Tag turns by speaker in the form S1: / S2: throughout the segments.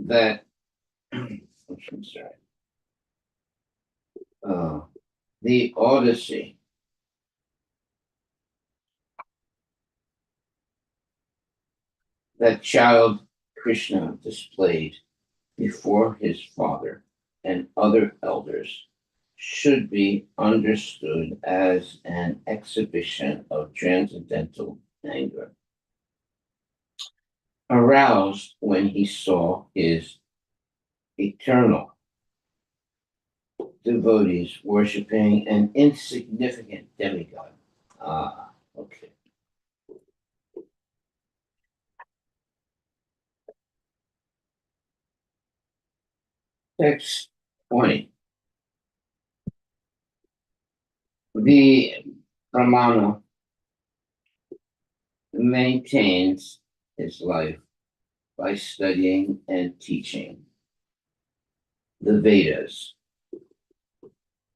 S1: that I'm sorry, the Odyssey that child Krishna displayed before his father and other elders should be understood as an exhibition of transcendental anger, aroused when he saw his eternal devotees worshiping an insignificant demigod. Ah, okay. Text 20. The Brahmana maintains his life by studying and teaching the Vedas.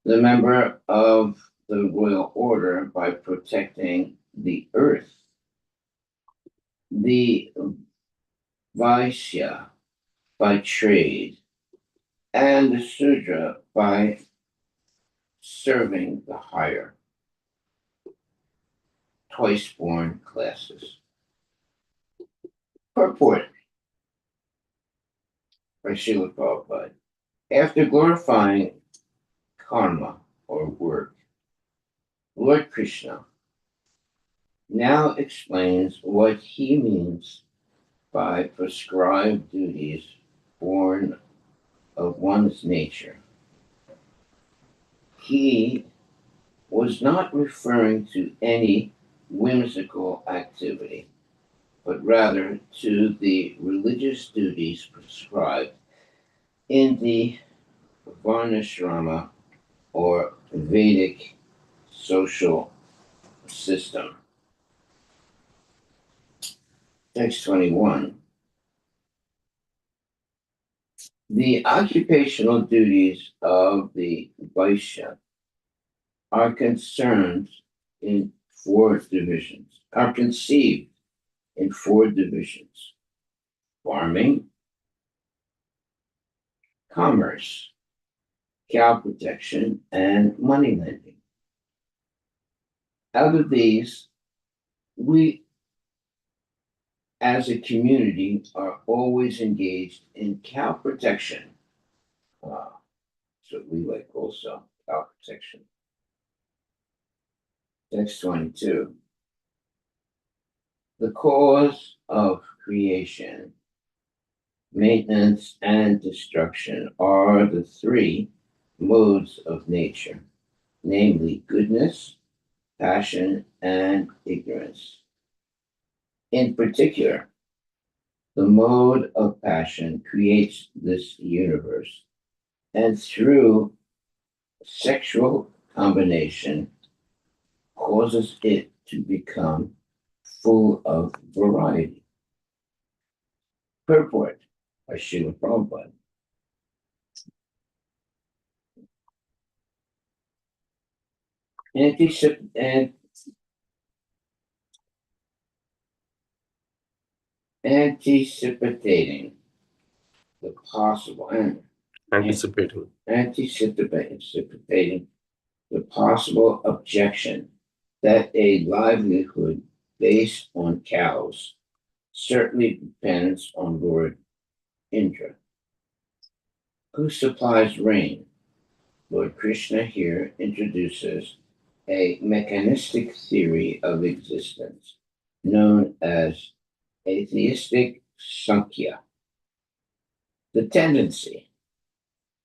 S1: The member of the royal order by protecting the earth. The Vaishya by trade, and the Sudra by serving the higher twice-born classes. Purport by Srila Prabhupada. After glorifying karma or work, Lord Krishna now explains what he means by prescribed duties born of one's nature. He was not referring to any whimsical activity, but rather to the religious duties prescribed in the Varnashrama or Vedic social system. Text 21. The occupational duties of the Vaishya are concerned in four divisions, are conceived in four divisions: farming, commerce, cow protection, and money lending. Out of these, we as a community are always engaged in cow protection. So we like also cow protection. Text 22. The cause of creation, maintenance, and destruction are the three modes of nature, namely goodness, passion, and ignorance. In particular, the mode of passion creates this universe, and through sexual combination causes it to become full of variety. Purport by Srila Prabhupada. Anticipating the possible and anticipating the possible objection that a livelihood based on cows certainly depends on Lord Indra, who supplies rain. Lord Krishna here introduces a mechanistic theory of existence known as atheistic Sankhya. The tendency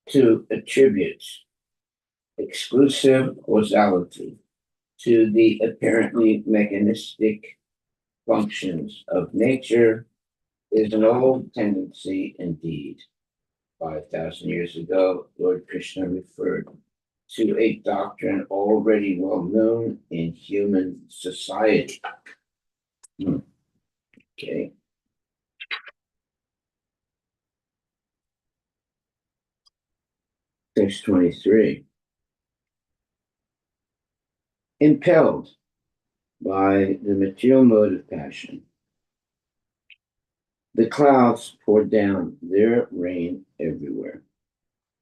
S1: to attribute exclusive causality to the apparently mechanistic functions of nature is an old tendency indeed. 5,000 years ago, Lord Krishna referred to a doctrine already well known in human society. Okay. Text 23. Impelled by the material mode of passion, The clouds poured down their rain everywhere,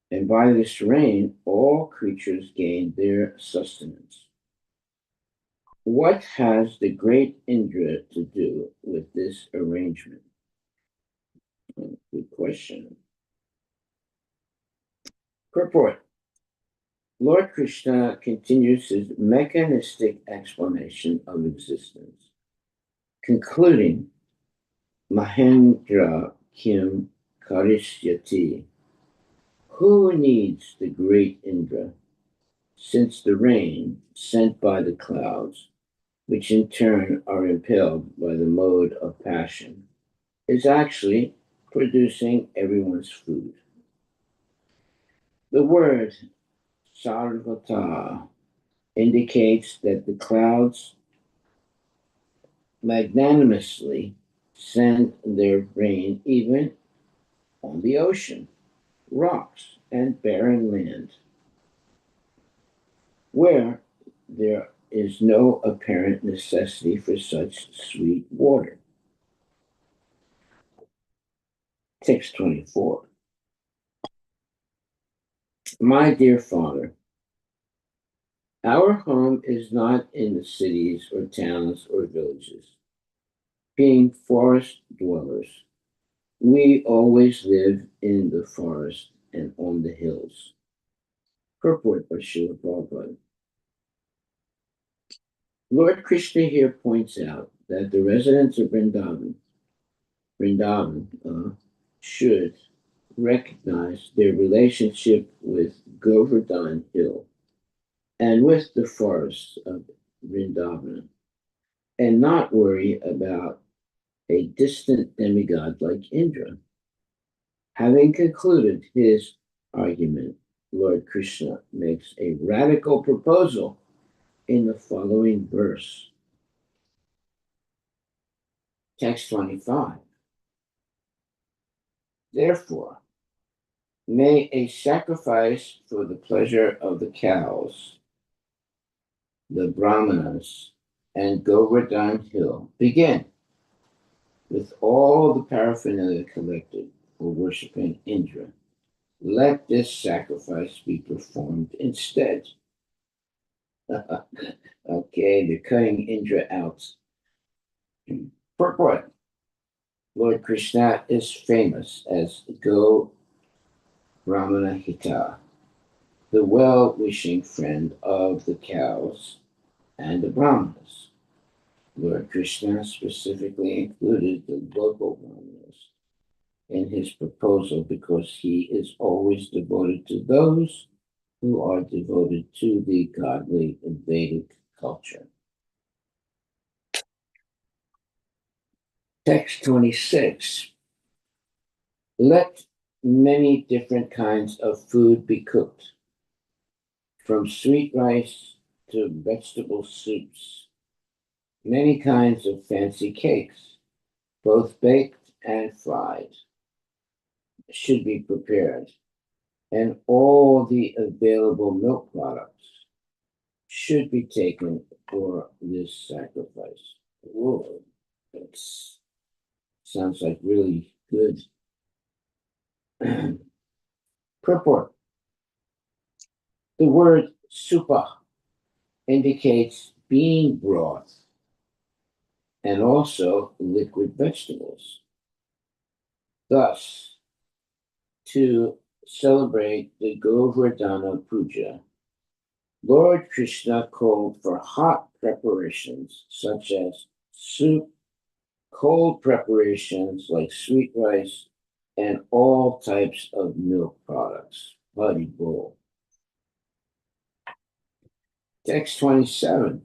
S1: and by this rain all creatures gained their sustenance. What has the great Indra to do with this arrangement? Good question. Purport. Lord Krishna continues his mechanistic explanation of existence, concluding, Mahendra Kim Karishyati. Who needs the great Indra, since the rain sent by the clouds, which in turn are impelled by the mode of passion, is actually producing everyone's food? The word sarvata indicates that the clouds magnanimously send their rain even on the ocean, rocks, and barren land, where there is no apparent necessity for such sweet water. Text 24. My dear Father, our home is not in the cities or towns or villages. Being forest dwellers, we always live in the forest and on the hills. Purport by Srila Prabhupada. Lord Krishna here points out that the residents of Vrindavan should recognize their relationship with Govardhan Hill and with the forests of Vrindavan, and not worry about a distant demigod like Indra. Having concluded his argument, Lord Krishna makes a radical proposal in the following verse. Text 25. Therefore, may a sacrifice for the pleasure of the cows, the Brahmanas, and Govardhan Hill begin with all the paraphernalia collected for worshiping Indra. Let this sacrifice be performed instead. Okay, they're cutting Indra out. Purport. Lord Krishna is famous as Go Brahmana Hita, the well-wishing friend of the cows and the Brahmanas. Lord Krishna specifically included the local Brahmanas in his proposal because he is always devoted to those who are devoted to the godly Vedic culture. Text 26. Let many different kinds of food be cooked, from sweet rice to vegetable soups. Many kinds of fancy cakes, both baked and fried, should be prepared, and all the available milk products should be taken for this sacrifice. Whoa, that sounds like really good. Purport. The word supa indicates bean broth and also liquid vegetables. Thus, to celebrate the Govardhana Puja, Lord Krishna called for hot preparations such as soup, cold preparations like sweet rice, and all types of milk products. Bloody bull. Text 27.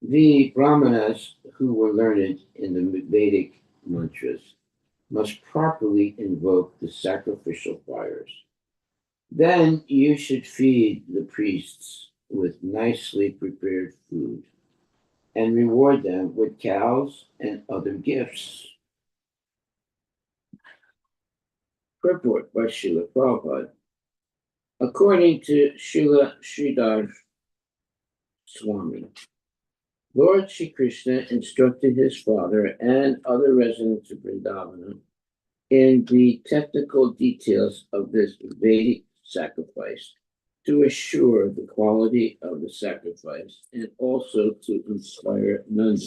S1: The Brahmanas who were learned in the Vedic mantras must properly invoke the sacrificial fires. Then you should feed the priests with nicely prepared food and reward them with cows and other gifts. Purport by Srila Prabhupada. According to Srila Sridhar Swami, Lord Shri Krishna instructed his father and other residents of Vrindavana in the technical details of this Vedic sacrifice to assure the quality of the sacrifice and also to inspire Nanda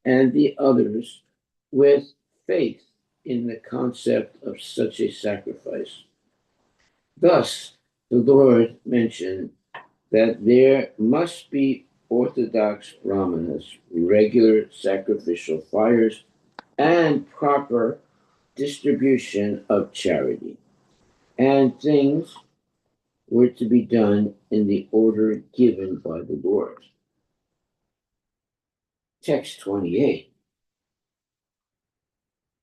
S1: and the others with faith in the concept of such a sacrifice. Thus, the Lord mentioned that there must be orthodox brahmanas, regular sacrificial fires, and proper distribution of charity. And things were to be done in the order given by the Lord. Text 28.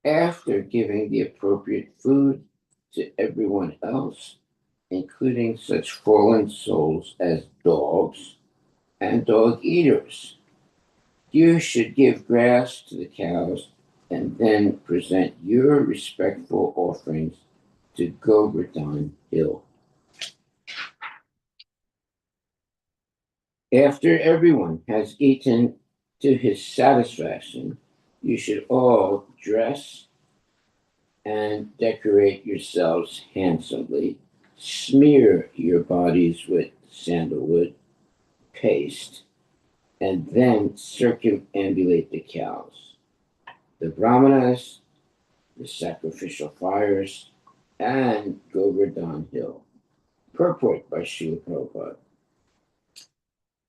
S1: After giving the appropriate food to everyone else, including such fallen souls as dogs and dog eaters, you should give grass to the cows and then present your respectful offerings to Govardhan Hill. After everyone has eaten to his satisfaction, you should all dress and decorate yourselves handsomely, smear your bodies with sandalwood paste, and then circumambulate the cows, the brahmanas, the sacrificial fires, and Govardhan Hill. Purport by Srila Prabhupada.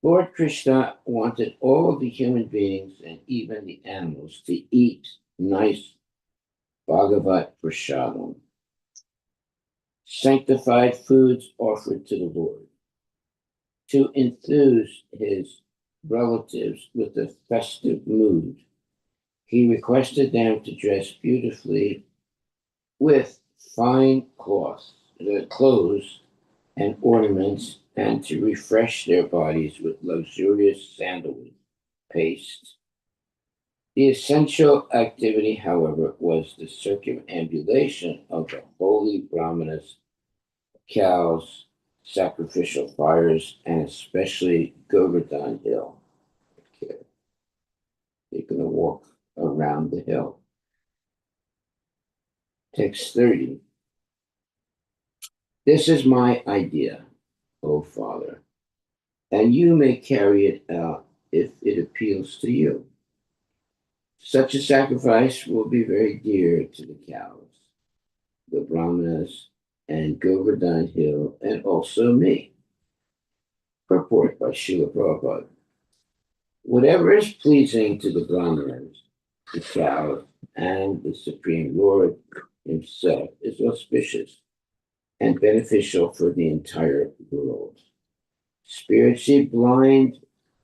S1: Lord Krishna wanted all the human beings and even the animals to eat nice Bhagavat Prasadam, sanctified foods offered to the Lord, to enthuse his relatives with a festive mood. He requested them to dress beautifully with fine cloths and ornaments, and to refresh their bodies with luxurious sandalwood paste. The essential activity, however, was the circumambulation of the holy brahmanas, cows, sacrificial fires, and especially Govardhan Hill. Okay. You're going to walk around the hill. Text 30. This is my idea, O Father, and you may carry it out if it appeals to you. Such a sacrifice will be very dear to the cows, the brahmanas, and Govardhan Hill, and also me. Purport by Srila Prabhupada. Whatever is pleasing to the brahmanas, the cows, and the Supreme Lord himself is auspicious and beneficial for the entire world. Spiritually blind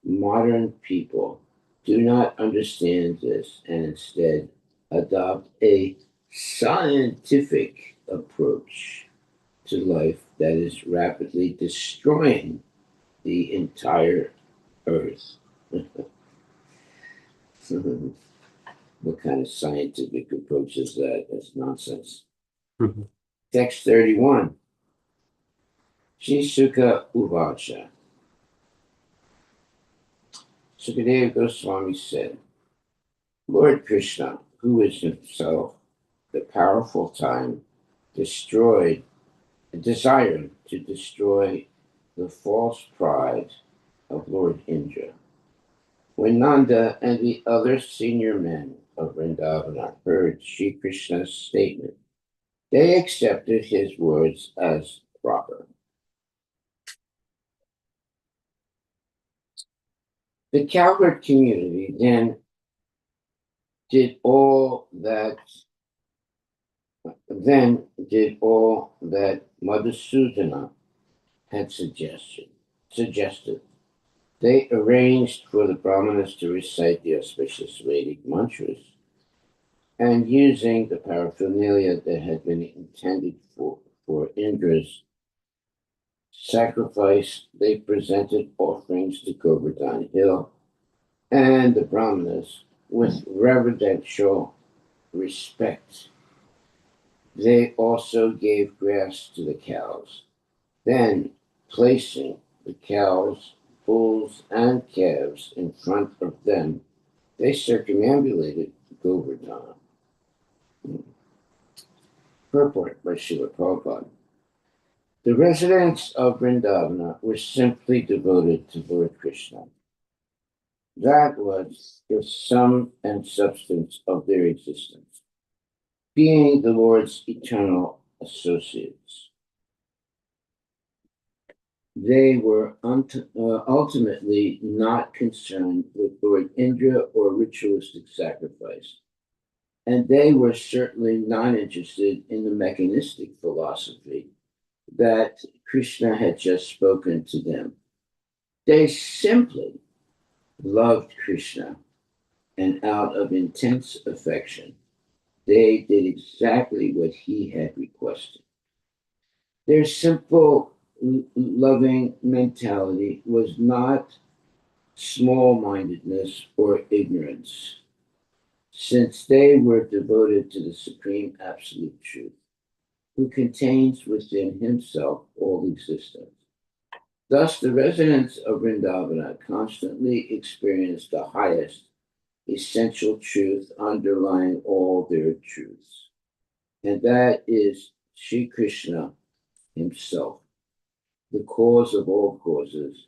S1: modern people do not understand this and instead adopt a scientific approach to life that is rapidly destroying the entire earth. What kind of scientific approach is that? That's nonsense. Text 31. Shisuka Uvacha. Sukadeva Goswami said, Lord Krishna, who is himself the powerful time, desired to destroy the false pride of Lord Indra. When Nanda and the other senior men of Vrindavana heard Sri Krishna's statement, they accepted his words as proper. The cowherd community then did all that Madhusudana had suggested. They arranged for the brahmanas to recite the auspicious Vedic mantras, and using the paraphernalia that had been intended for Indra's sacrifice, they presented offerings to Govardhan Hill and the brahmanas with reverential respect. They also gave grass to the cows. Then, placing the cows bulls, and calves in front of them, they circumambulated Govardhana. Purport by Srila Prabhupada. The residents of Vrindavana were simply devoted to Lord Krishna. That was the sum and substance of their existence, being the Lord's eternal associates. They were ultimately not concerned with Lord Indra or ritualistic sacrifice, and they were certainly not interested in the mechanistic philosophy that Krishna had just spoken to them. They simply loved Krishna, and out of intense affection, they did exactly what he had requested. Their simple, loving mentality was not small mindedness or ignorance, since they were devoted to the supreme absolute truth, who contains within himself all existence. Thus, the residents of Vrindavana constantly experienced the highest essential truth underlying all their truths, and that is Sri Krishna himself, the cause of all causes,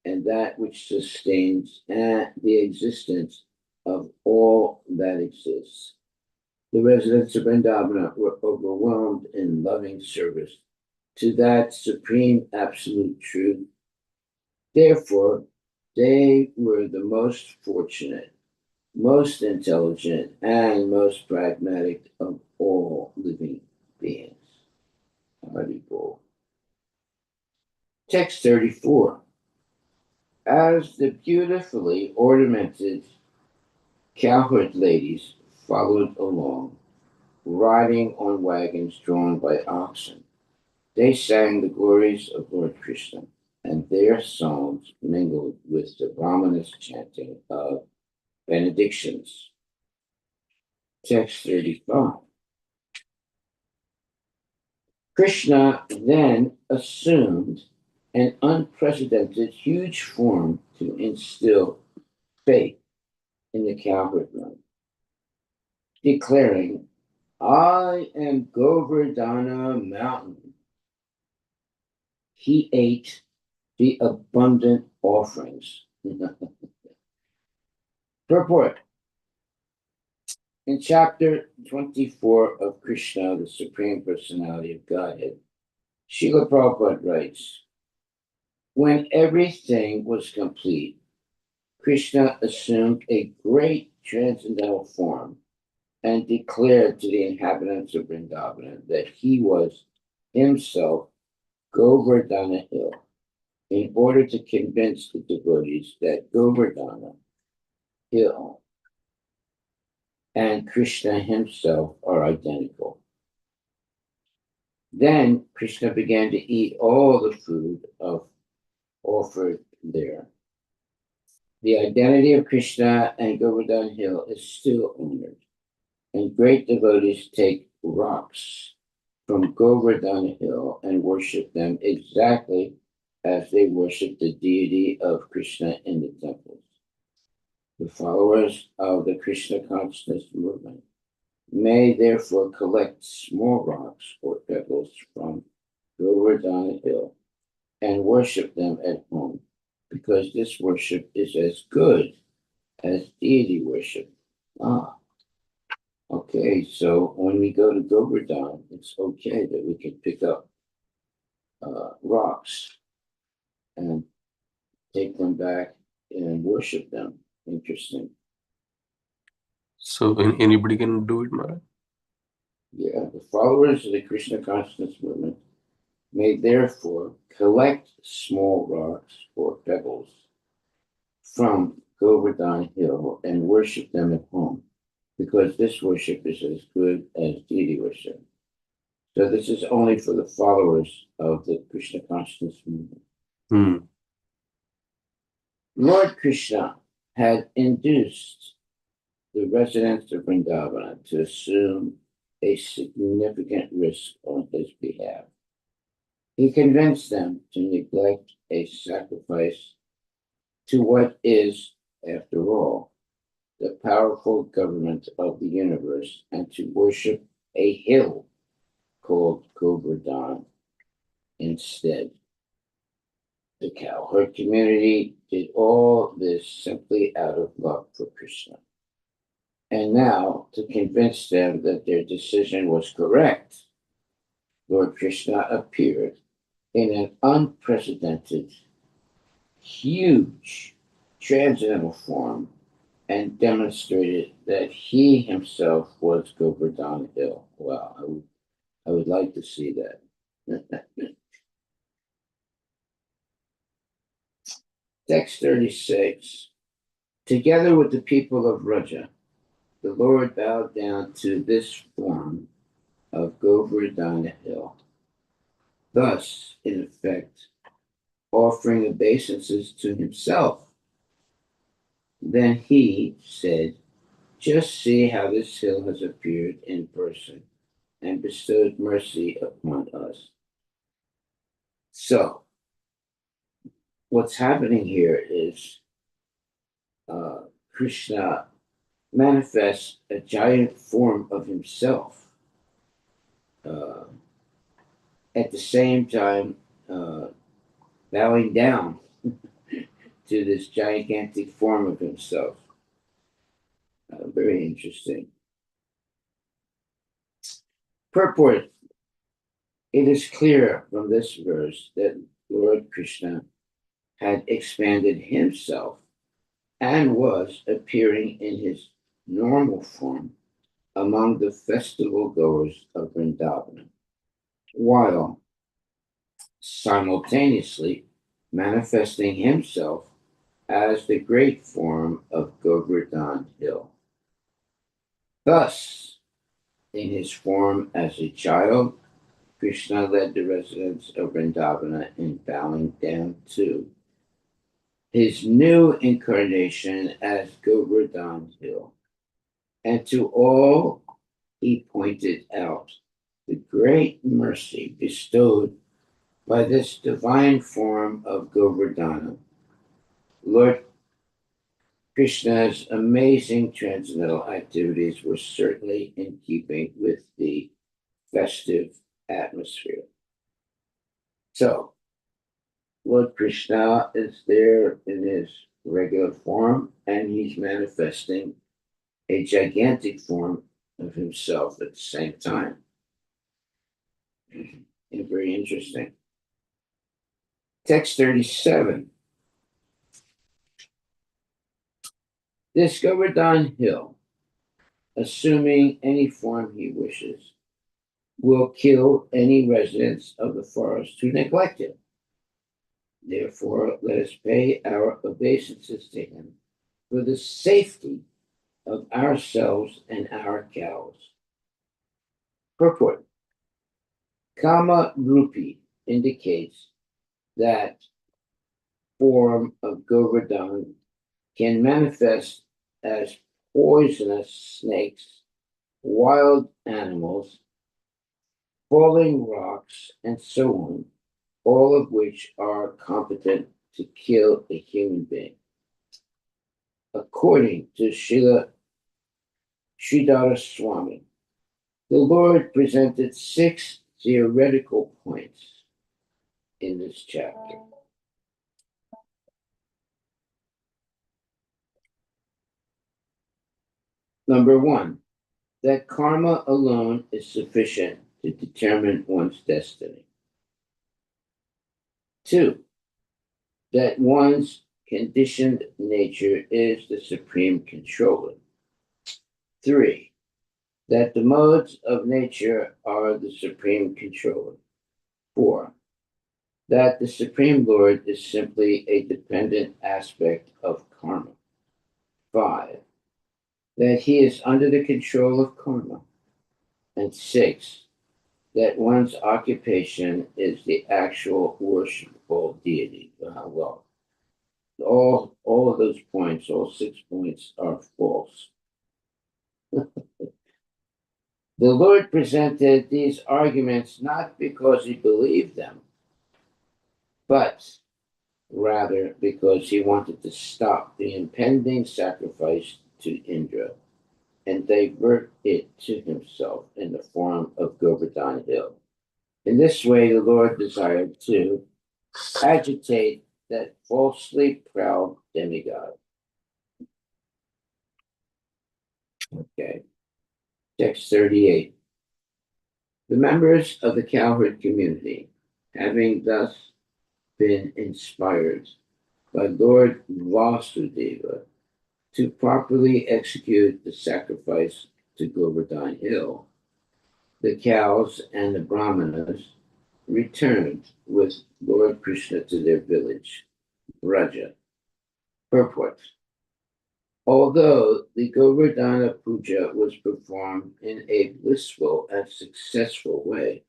S1: and that which sustains the existence of all that exists. The residents of Vrindavana were overwhelmed in loving service to that supreme absolute truth. Therefore, they were the most fortunate, most intelligent, and most pragmatic of all living beings. Harivilas. Text 34. As the beautifully ornamented cowherd ladies followed along, riding on wagons drawn by oxen, they sang the glories of Lord Krishna, and their songs mingled with the Brahmana's chanting of benedictions. Text 35. Krishna then assumed an unprecedented huge form to instill faith in the cowherd run, declaring, I am Govardhana mountain. He ate the abundant offerings. Purport. In chapter 24 of Krishna, the Supreme Personality of Godhead, Srila Prabhupada writes, when everything was complete, Krishna assumed a great transcendental form and declared to the inhabitants of Vrindavana that he was himself Govardhana Hill, in order to convince the devotees that Govardhana Hill and Krishna himself are identical. Then Krishna began to eat all the food offered there. The identity of Krishna and Govardhana Hill is still honored, and great devotees take rocks from Govardhana Hill and worship them exactly as they worship the deity of Krishna in the temples. The followers of the Krishna consciousness movement may therefore collect small rocks or pebbles from Govardhana Hill and worship them at home, because this worship is as good as deity worship. Okay, so when we go to Govardhan, it's okay that we can pick up rocks and take them back and worship them. Interesting.
S2: So anybody can do it, Maharaj?
S1: Yeah, the followers of the Krishna consciousness movement may therefore collect small rocks or pebbles from Govardhan Hill and worship them at home, because this worship is as good as deity worship. So this is only for the followers of the Krishna consciousness movement. Lord Krishna had induced the residents of Vrindavana to assume a significant risk on his behalf. He convinced them to neglect a sacrifice to what is, after all, the powerful government of the universe, and to worship a hill called Govardhan instead. The cowherd community did all this simply out of love for Krishna. And now, to convince them that their decision was correct, Lord Krishna appeared in an unprecedented, huge transcendental form and demonstrated that he himself was Govardhan Hill. Wow, I would like to see that. Text 36. Together with the people of Raja, the Lord bowed down to this form of Govardhan Hill, thus, in effect, offering obeisances to himself. Then he said, just see how this hill has appeared in person and bestowed mercy upon us. So, what's happening here is Krishna manifests a giant form of himself, uh, at the same time bowing down to this gigantic form of himself. Very interesting. Purport. It is clear from this verse that Lord Krishna had expanded himself and was appearing in his normal form among the festival goers of Vrindavan, while simultaneously manifesting himself as the great form of Govardhan Hill. Thus, in his form as a child, Krishna led the residents of Vrindavana in bowing down to his new incarnation as Govardhan Hill. And to all he pointed out the great mercy bestowed by this divine form of Govardhana. Lord Krishna's amazing transcendental activities were certainly in keeping with the festive atmosphere. So, Lord Krishna is there in his regular form, and he's manifesting a gigantic form of himself at the same time. And very interesting. Text 37. This Govardhan Hill, assuming any form he wishes, will kill any residents of the forest who neglect it. Therefore, let us pay our obeisances to him for the safety of ourselves and our cows. Purport. Kama Rupi indicates that form of Govardhan can manifest as poisonous snakes, wild animals, falling rocks, and so on, all of which are competent to kill a human being. According to Sridhara Swami, the Lord presented 6 theoretical points in this chapter. Number 1, that karma alone is sufficient to determine one's destiny. 2, that one's conditioned nature is the supreme controller. 3, that the modes of nature are the supreme controller. 4, that the Supreme Lord is simply a dependent aspect of karma. 5, that he is under the control of karma. And 6, that one's occupation is the actual worshipful deity. Well, all of those points, all 6 points, are false. The Lord presented these arguments not because he believed them, but rather because he wanted to stop the impending sacrifice to Indra and divert it to himself in the form of Govardhan Hill. In this way, the Lord desired to agitate that falsely proud demigod. Okay. Text 38. The members of the cowherd community, having thus been inspired by Lord Vasudeva to properly execute the sacrifice to Govardhan Hill, the cows and the brahmanas returned with Lord Krishna to their village, Braja. Purport. Although the Govardhana Puja was performed in a blissful and successful way,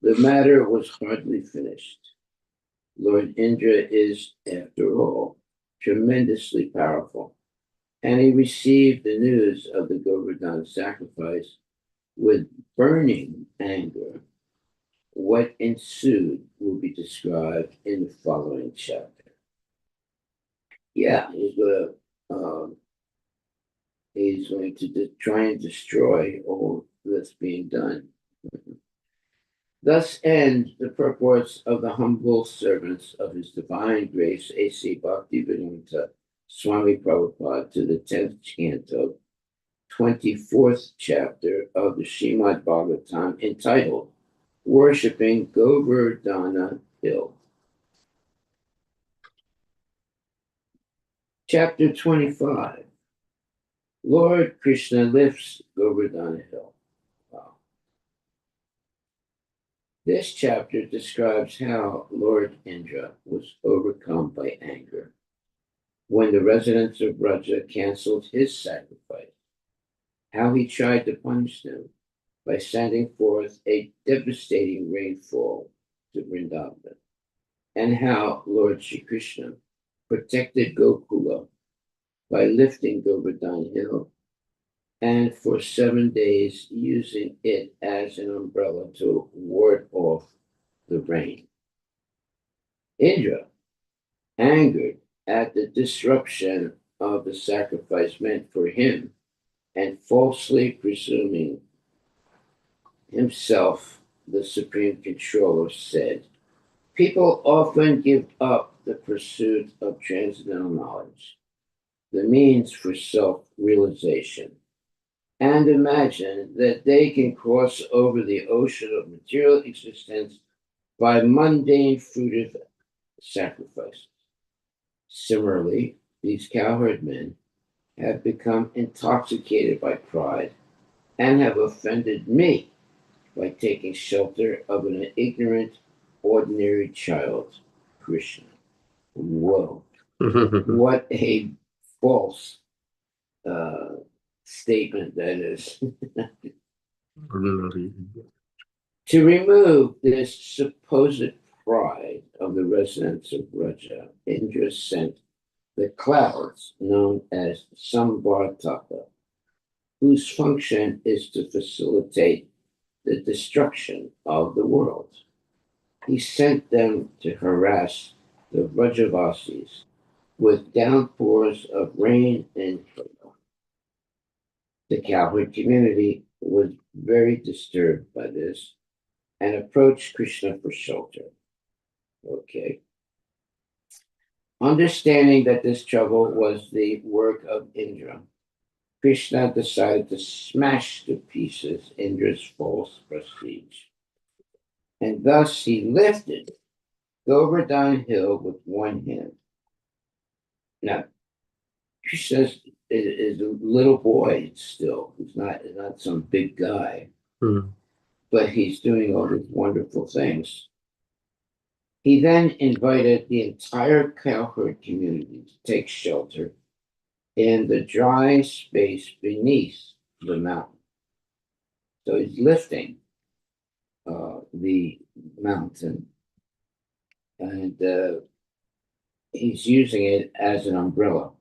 S1: the matter was hardly finished. Lord Indra is, after all, tremendously powerful, and he received the news of the Govardhan sacrifice with burning anger. What ensued will be described in the following chapter. Yeah, he's going to try and destroy all that's being done. Thus end the purports of the humble servants of His Divine Grace, A.C. Bhaktivedanta Swami Prabhupada, to the 10th canto, 24th chapter of the Srimad Bhagavatam, entitled Worshipping Govardhana Hill. Chapter 25. Lord Krishna lifts Govardhana Hill. Wow. This chapter describes how Lord Indra was overcome by anger when the residents of Braja canceled his sacrifice, how he tried to punish them by sending forth a devastating rainfall to Vrindavan, and how Lord Shri Krishna protected Gokula by lifting Govardhan Hill and for 7 days using it as an umbrella to ward off the rain. Indra, angered at the disruption of the sacrifice meant for him and falsely presuming himself the supreme controller, said, "People often give up the pursuit of transcendental knowledge, the means for self-realization, and imagine that they can cross over the ocean of material existence by mundane fruitive sacrifices. Similarly, these cowherd men have become intoxicated by pride and have offended me by taking shelter of an ignorant, ordinary child, Krishna." Whoa. What a false statement that is. To remove this supposed pride of the residents of Braja, Indra sent the clouds known as Samvartaka, whose function is to facilitate the destruction of the world. He sent them to harass the Vrajavasis with downpours of rain and hail. The cowherd community was very disturbed by this and approached Krishna for shelter. Okay. Understanding that this trouble was the work of Indra, Krishna decided to smash to pieces Indra's false prestige. And thus he lifted Govardhan Hill with one hand. Now, Krishna is a little boy still. He's not some big guy, but he's doing all these wonderful things. He then invited the entire cowherd community to take shelter in the dry space beneath the mountain. So he's lifting the mountain, and he's using it as an umbrella.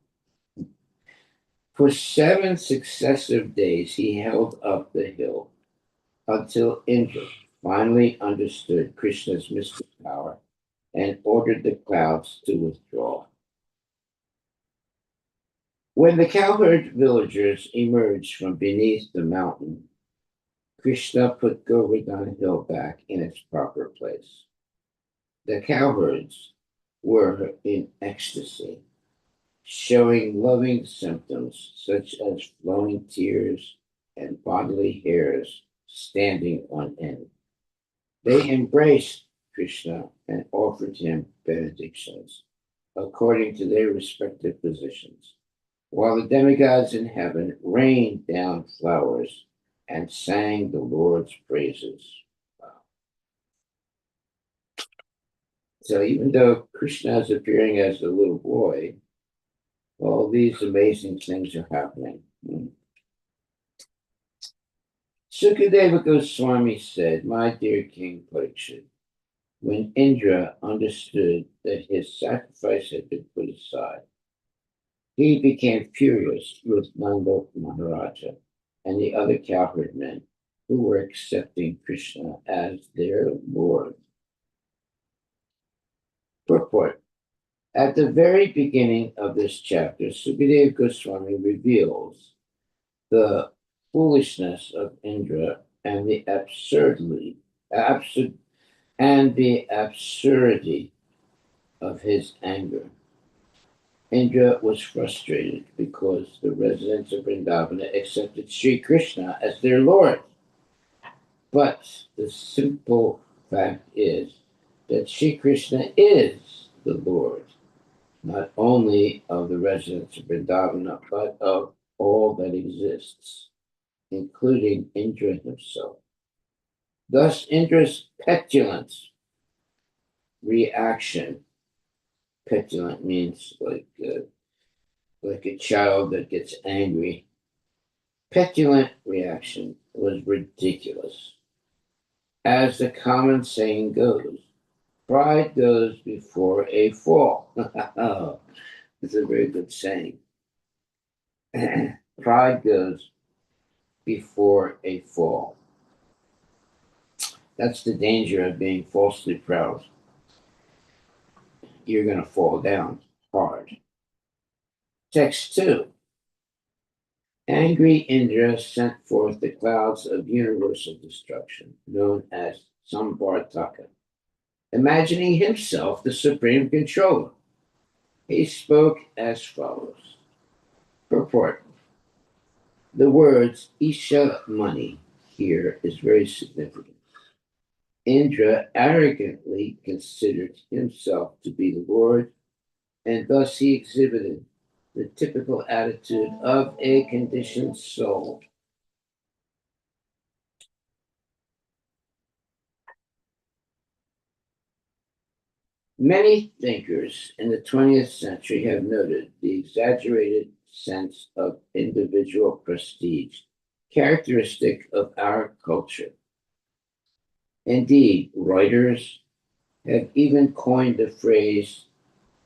S1: For 7 successive days, he held up the hill until Indra finally understood Krishna's mystic power and ordered the clouds to withdraw. When the cowherd villagers emerged from beneath the mountain, Krishna put Govardhan Hill back in its proper place. The cowherds were in ecstasy, showing loving symptoms such as flowing tears and bodily hairs standing on end. They embraced Krishna and offered him benedictions according to their respective positions, while the demigods in heaven rained down flowers and sang the Lord's praises. Wow. So even though Krishna is appearing as a little boy, all these amazing things are happening. Sukadeva Goswami said, "My dear King Parikshit, when Indra understood that his sacrifice had been put aside, he became furious with Nanda Maharaja and the other cowherd men who were accepting Krishna as their Lord." Purport. At the very beginning of this chapter, Sukadeva Goswami reveals the foolishness of Indra and the absurdity of his anger. Indra was frustrated because the residents of Vrindavana accepted Sri Krishna as their Lord. But the simple fact is that Sri Krishna is the Lord, not only of the residents of Vrindavana, but of all that exists, including Indra himself. Thus, Indra's reaction, petulant means like a child that gets angry. Petulant reaction was ridiculous. As the common saying goes, pride goes before a fall. It's a very good saying. Pride goes before a fall. That's the danger of being falsely proud. You're going to fall down hard. Text 2. Angry Indra sent forth the clouds of universal destruction, known as Samvartaka, imagining himself the supreme controller. He spoke as follows. Purport. The words Isha money here is very significant. Indra arrogantly considered himself to be the Lord, and thus he exhibited the typical attitude of a conditioned soul. Many thinkers in the 20th century have noted the exaggerated sense of individual prestige, characteristic of our culture. Indeed, writers have even coined the phrase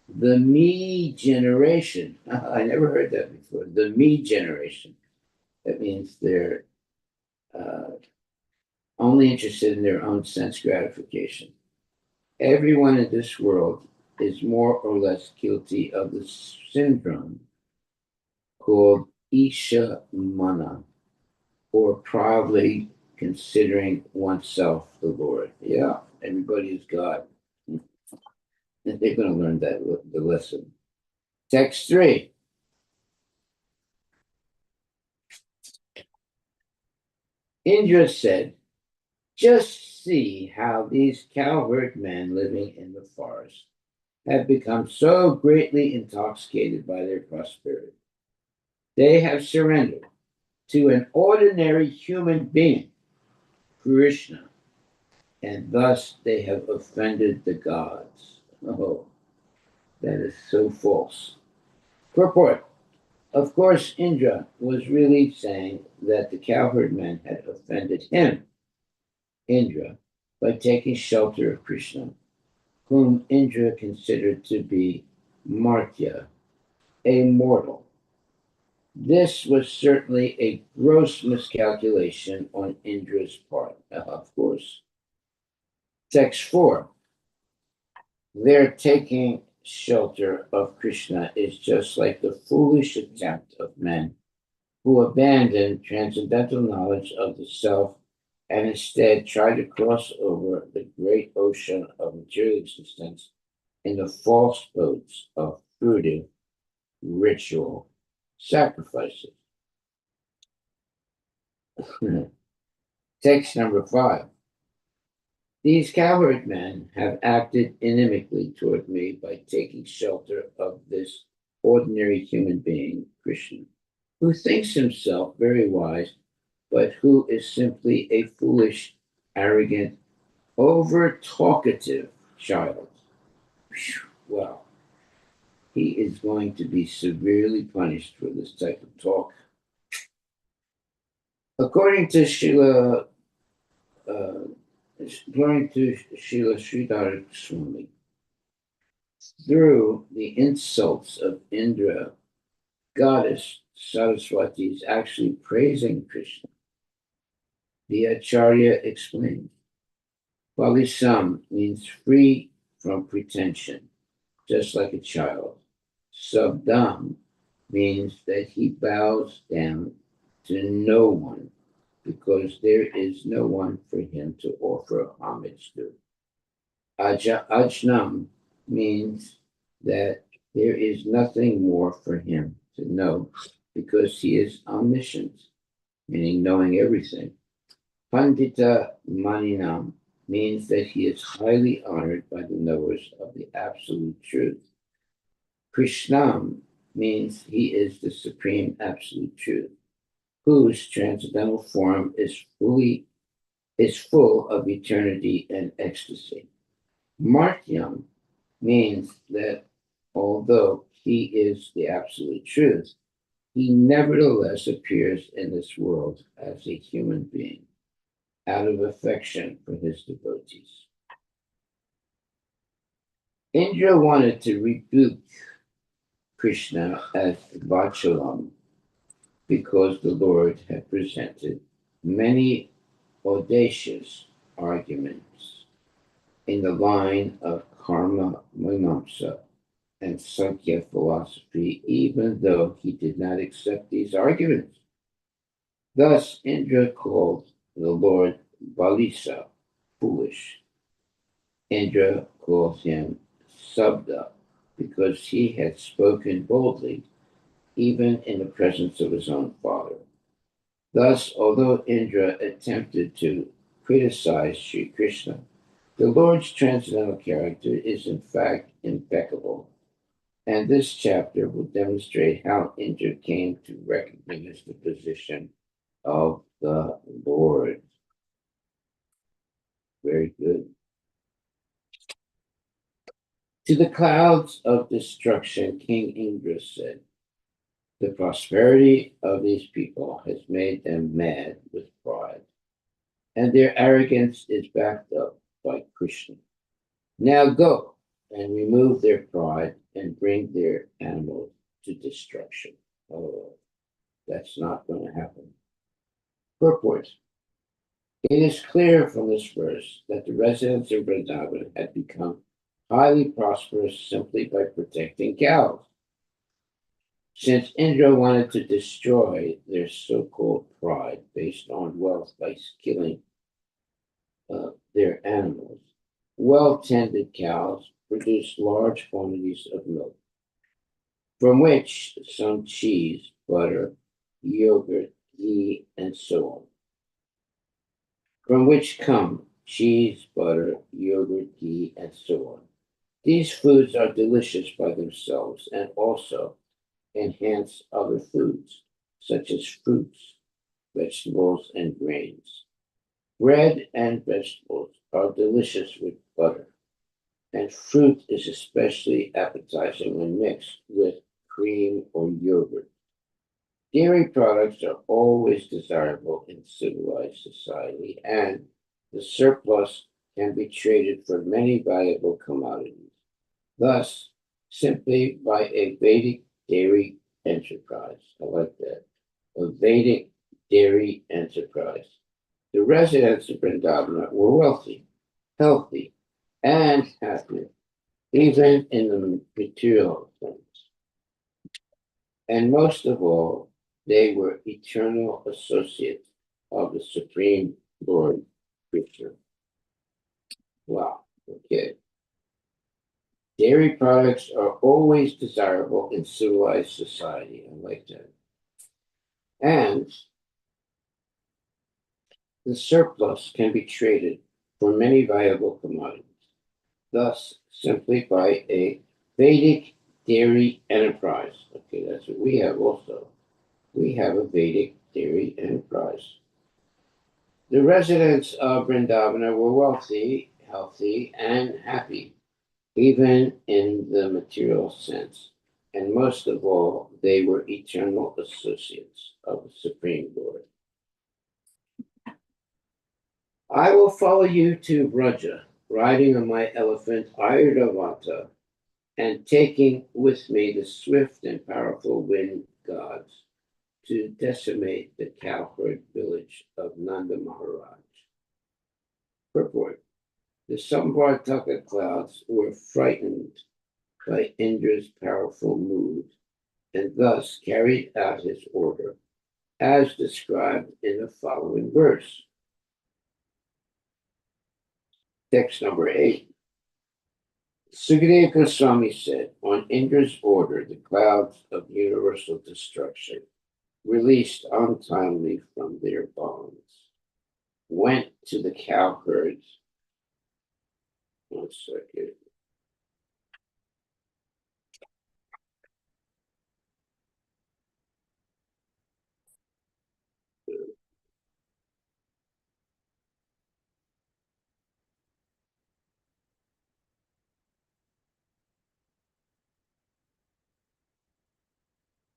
S1: the me generation. I never heard that before. The me generation. That means they're only interested in their own sense gratification. Everyone in this world is more or less guilty of the syndrome called Isha Mana, or proudly considering oneself the Lord. Yeah, everybody is God. They're going to learn the lesson. Text 3. Indra said, "Just see how these cowherd men living in the forest have become so greatly intoxicated by their prosperity. They have surrendered to an ordinary human being, Krishna, and thus they have offended the gods." Oh, that is so false. Purport. Of course, Indra was really saying that the cowherd men had offended him, Indra, by taking shelter of Krishna, whom Indra considered to be Martya, a mortal. This was certainly a gross miscalculation on Indra's part, of course. Text 4. Their taking shelter of Krishna is just like the foolish attempt of men who abandon transcendental knowledge of the self and instead try to cross over the great ocean of material existence in the false boats of fruitive ritual sacrifices. Text number 5. These cowherd men have acted inimically toward me by taking shelter of this ordinary human being, Krishna, who thinks himself very wise, but who is simply a foolish, arrogant, over talkative child. Well, he is going to be severely punished for this type of talk. According to Srila Sridhar Swami, through the insults of Indra, goddess Saraswati is actually praising Krishna. The Acharya explained, Balisam means free from pretension, just like a child. Sabdam means that he bows down to no one because there is no one for him to offer homage to. Ajnam means that there is nothing more for him to know because he is omniscient, meaning knowing everything. Pandita Maninam means that he is highly honored by the knowers of the absolute truth. Krishnam means he is the supreme absolute truth, whose transcendental form is full of eternity and ecstasy. Martyam means that although he is the absolute truth, he nevertheless appears in this world as a human being out of affection for his devotees. Indra wanted to rebuke Krishna as Vachalam because the Lord had presented many audacious arguments in the line of karma mimamsa and Sankhya philosophy, even though he did not accept these arguments. Thus, Indra called the Lord Balisa, foolish. Indra called him Sabda because he had spoken boldly, even in the presence of his own father. Thus, although Indra attempted to criticize Sri Krishna, the Lord's transcendental character is in fact impeccable. And this chapter will demonstrate how Indra came to recognize the position of the Lord. Very good. To the clouds of destruction, King Indra said, the prosperity of these people has made them mad with pride, and their arrogance is backed up by Krishna. Now go and remove their pride and bring their animals to destruction. Oh, that's not going to happen. Purport. It is clear from this verse that the residents of Vrindavan had become highly prosperous simply by protecting cows. Since Indra wanted to destroy their so-called pride based on wealth by killing their animals, well-tended cows produce large quantities of milk, from which some cheese, butter, yogurt, ghee, and so on. From which come cheese, butter, yogurt, ghee, and so on. These foods are delicious by themselves and also enhance other foods, such as fruits, vegetables, and grains. Bread and vegetables are delicious with butter, and fruit is especially appetizing when mixed with cream or yogurt. Dairy products are always desirable in civilized society, and the surplus can be traded for many valuable commodities. Thus, simply by a Vedic dairy enterprise, I like that, a Vedic dairy enterprise, the residents of Vrindavana were wealthy, healthy, and happy. even in the material sense. And most of all, they were eternal associates of the Supreme Lord Krishna. Wow, okay. Dairy products are always desirable in civilized society. I like that. And the surplus can be traded for many valuable commodities. Thus, simply by a Vedic dairy enterprise. Okay, that's what we have also. We have a Vedic dairy enterprise. The residents of Vrindavana were wealthy, healthy, and happy, even in the material sense. And most of all, they were eternal associates of the Supreme Lord. I will follow you to Vraja, riding on my elephant Airavata, and taking with me the swift and powerful wind gods to decimate the cowherd village of Nanda Maharaj. Purport. The Samvartaka clouds were frightened by Indra's powerful mood and thus carried out his order as described in the following verse. Text number 8. Sukadeva Goswami said, on Indra's order, the clouds of universal destruction, released untimely from their bonds, went to the cowherds. One second.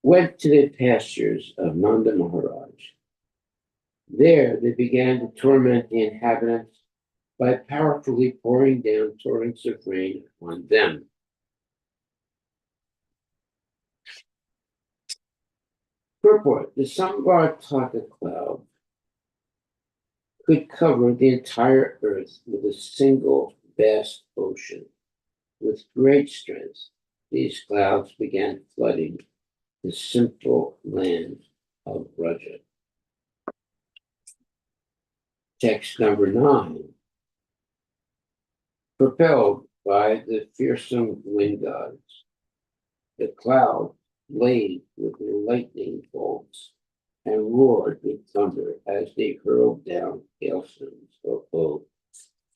S1: Went to the pastures of Nanda Maharaj. There they began to torment the inhabitants by powerfully pouring down torrents of rain on them. Purport, the Samvartaka cloud could cover the entire earth with a single vast ocean. With great strength, these clouds began flooding the simple land of Vraja. Text number 9. Propelled by the fearsome wind gods, the cloud blazed with their lightning bolts and roared with thunder as they hurled down hailstones. Oh,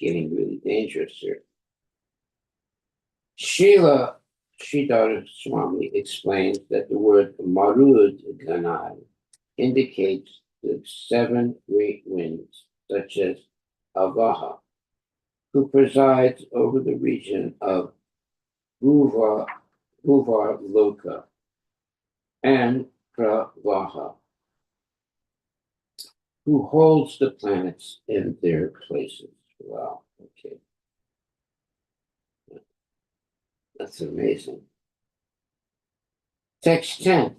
S1: getting really dangerous here. Srila Sridhar Swami explains that the word Marud Ganai indicates the 7 great winds, such as Avaha, who presides over the region of Bhuvar Loka, and Pravaha, who holds the planets in their places. Wow, okay. That's amazing. Text 10.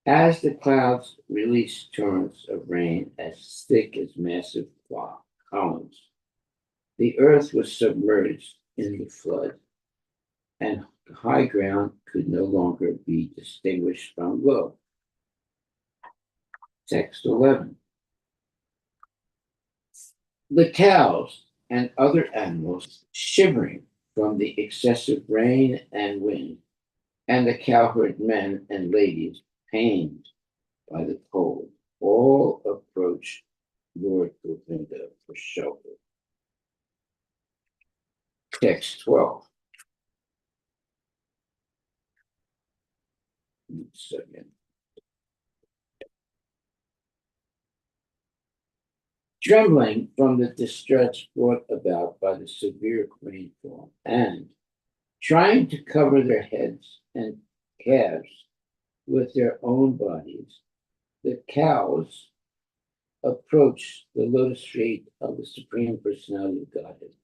S1: As the clouds release torrents of rain as thick as massive columns, the earth was submerged in the flood, and high ground could no longer be distinguished from low. Text 11. The cows and other animals shivering from the excessive rain and wind, and the cowherd men and ladies pained by the cold, all approach Lord Govinda for shelter. Text 12. Second. Trembling from the distress brought about by the severe rainfall and trying to cover their heads and calves with their own bodies, the cows approached the lotus feet of the Supreme Personality of Godhead.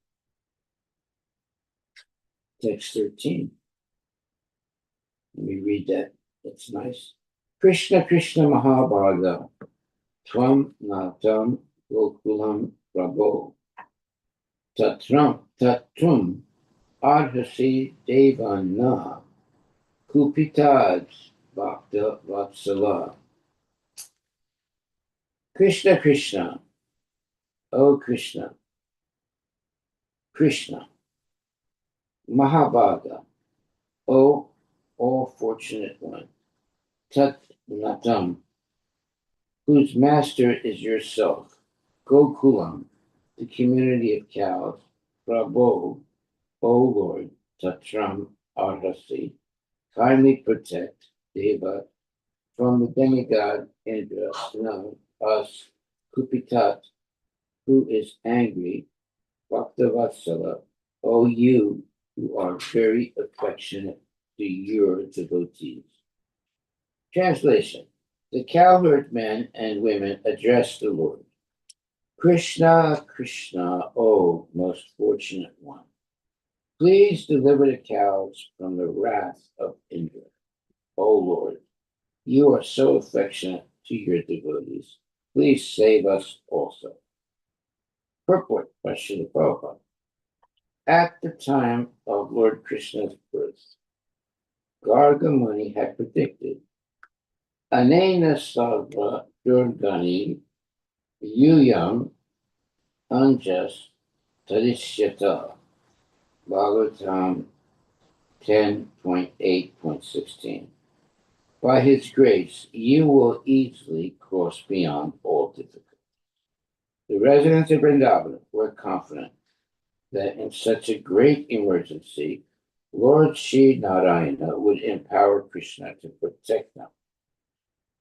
S1: Text 13. Let me read that. That's nice. Krishna Krishna Mahabharata, Tvam Natam Gokulam Prabho, Tatrum Adhasi Devana Kupitaj Bhakta Vatsala. Krishna Krishna, O Krishna, Krishna, Mahabhaga, O all fortunate one, Tat Natam, whose master is yourself, Gokulam, the community of cows, Prabhu, O Lord, Tatram Arhasi, kindly protect Deva from the demigod Indra, known as Kupitat, who is angry, Bhaktavatsala, O you who are very affectionate to your devotees. Translation. The cowherd men and women address the Lord. Krishna, Krishna, O most fortunate one, please deliver the cows from the wrath of Indra. O Lord, you are so affectionate to your devotees. Please save us also. Purport by Srila Prabhupada. At the time of Lord Krishna's birth, Garga Muni had predicted Anena Sarva Durgani Yuyam Anjas Tadishyata Bhagavatam 10.8.16. By his grace, you will easily cross beyond all difficulties. The residents of Vrindavan were confident that in such a great emergency, Lord Sri Narayana would empower Krishna to protect them.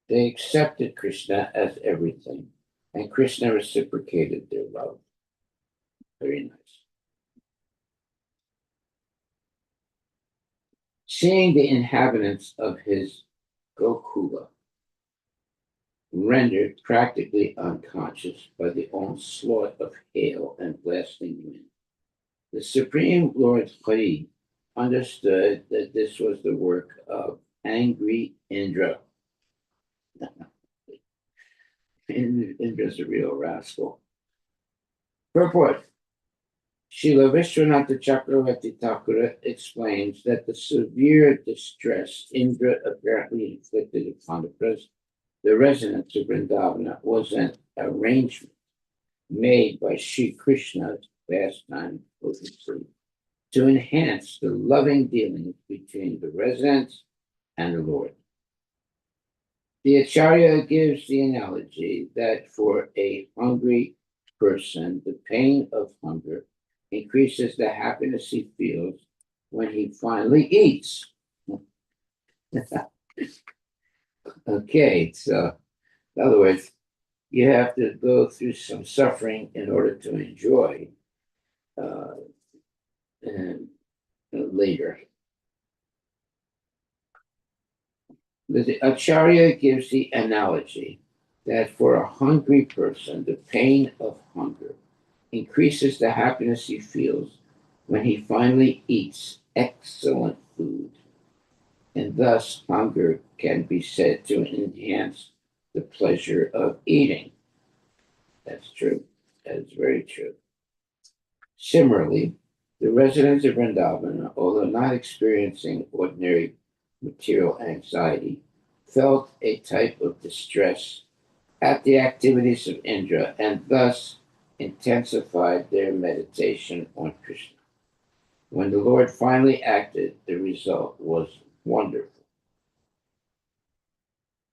S1: They accepted Krishna as everything, and Krishna reciprocated their love. Very nice. Seeing the inhabitants of his Gokula rendered practically unconscious by the onslaught of hail and blasting wind, the Supreme Lord Hari understood that this was the work of angry Indra. Indra's a real rascal. Purport. Srila Vishwanatha Chakravarti Thakura explains that the severe distress Indra apparently inflicted upon the residents of Vrindavana was an arrangement made by Sri Krishna's pastime potency to enhance the loving dealings between the residents and the Lord. The Acharya gives the analogy that for a hungry person, the pain of hunger increases the happiness he feels when he finally eats. Okay, so in other words, you have to go through some suffering in order to enjoy and later. The Acharya gives the analogy that for a hungry person, the pain of hunger increases the happiness he feels when he finally eats excellent food. And thus, hunger can be said to enhance the pleasure of eating. That's true. That is very true. Similarly, the residents of Vrindavan, although not experiencing ordinary material anxiety, felt a type of distress at the activities of Indra and thus intensified their meditation on Krishna. When the Lord finally acted, the result was wonderful.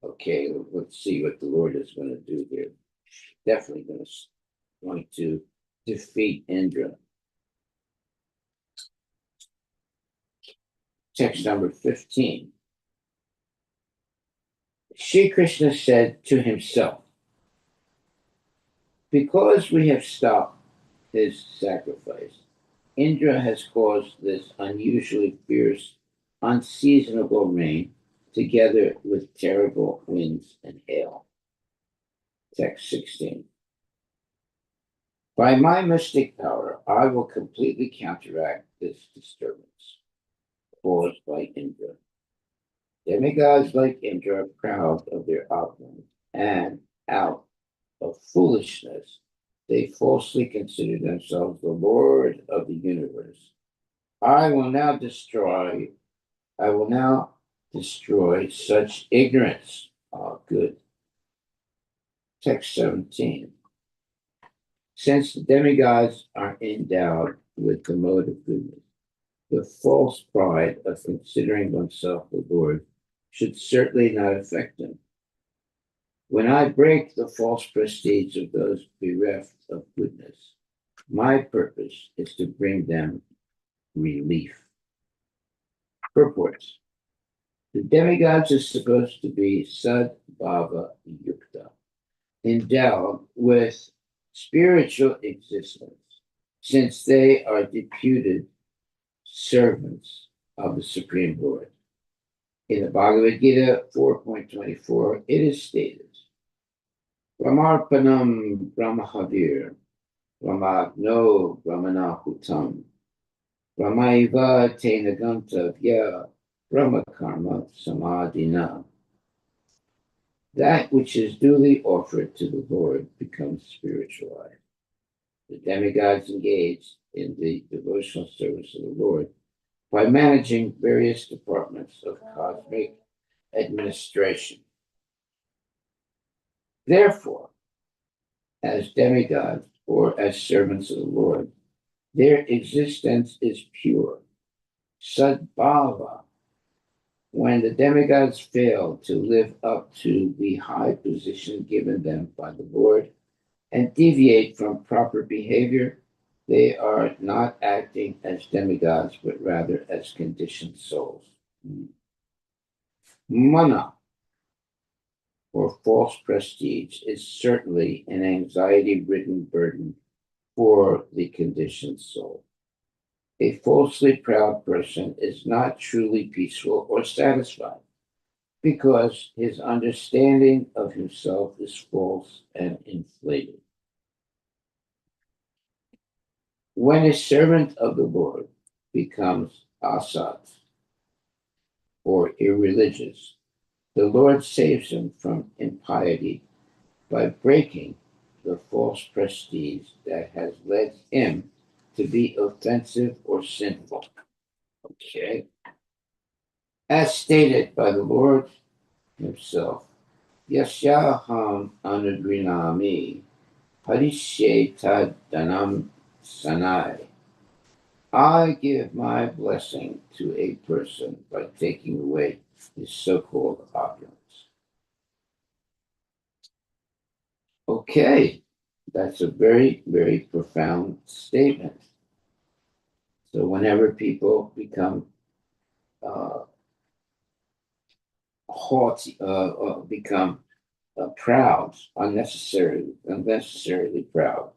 S1: Okay, let's see what the Lord is going to do here. Definitely going to defeat Indra. Text number 15. Sri Krishna said to himself, because we have stopped his sacrifice, Indra has caused this unusually fierce, unseasonable rain together with terrible winds and hail. Text 16. By my mystic power, I will completely counteract this disturbance caused by Indra. Demigods like Indra are proud of their opulence, and out of foolishness, they falsely consider themselves the Lord of the universe I will now destroy such ignorance. Oh, good. Text 17. Since the demigods are endowed with the mode of goodness, the false pride of considering oneself the Lord should certainly not affect them. When I break the false prestige of those bereft of goodness, my purpose is to bring them relief. Purports. The demigods are supposed to be Sad Bhava Yukta, endowed with spiritual existence, since they are deputed servants of the Supreme Lord. In the Bhagavad Gita 4.24, it is stated, Brahmarpanam Brahmahavir, Brahmagno Brahmanahutam, Brahmaiva Tena Gantavya, Brahmakarma Samadhina. That which is duly offered to the Lord becomes spiritualized. The demigods engaged in the devotional service of the Lord by managing various departments of cosmic administration. Therefore, as demigods or as servants of the Lord, their existence is pure, sadbhava. When the demigods fail to live up to the high position given them by the Lord and deviate from proper behavior, they are not acting as demigods, but rather as conditioned souls. Mana, or false prestige, is certainly an anxiety-ridden burden for the conditioned soul. A falsely proud person is not truly peaceful or satisfied because his understanding of himself is false and inflated. When a servant of the Lord becomes asat, or irreligious, the Lord saves him from impiety by breaking the false prestige that has led him to be offensive or sinful. Okay. As stated by the Lord himself, Yasyaham anugrinami harishe danam sanai. I give my blessing to a person by taking away his so-called opulence. Okay, that's a very, very profound statement. So whenever people become haughty, become proud, unnecessarily proud,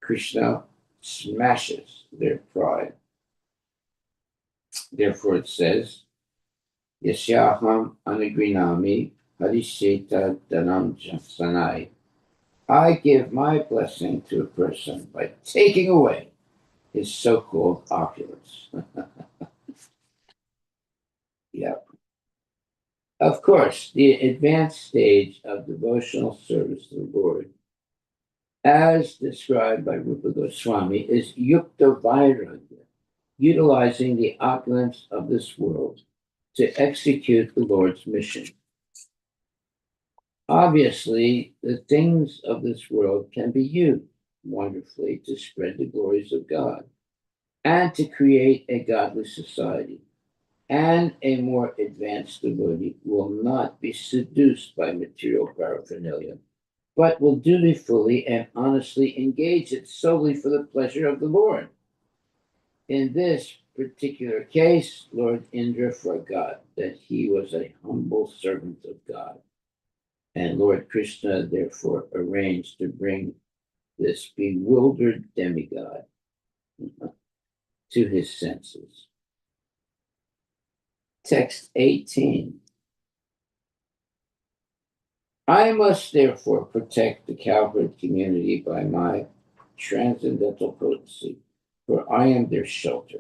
S1: Krishna smashes their pride. Therefore, it says, Yasyaham anagrinami harisheta danam sanai. I give my blessing to a person by taking away his so-called opulence. Yeah. Of course, the advanced stage of devotional service to the Lord, as described by Rupa Goswami, is yukta vairagya, utilizing the opulence of this world to execute the Lord's mission. Obviously, the things of this world can be used wonderfully to spread the glories of God and to create a godly society. And a more advanced devotee will not be seduced by material paraphernalia, but will dutifully and honestly engage it solely for the pleasure of the Lord. In this particular case, Lord Indra forgot that he was a humble servant of God. And Lord Krishna therefore arranged to bring this bewildered demigod to his senses. Text 18. I must therefore protect the cowherd community by my transcendental potency, for I am their shelter.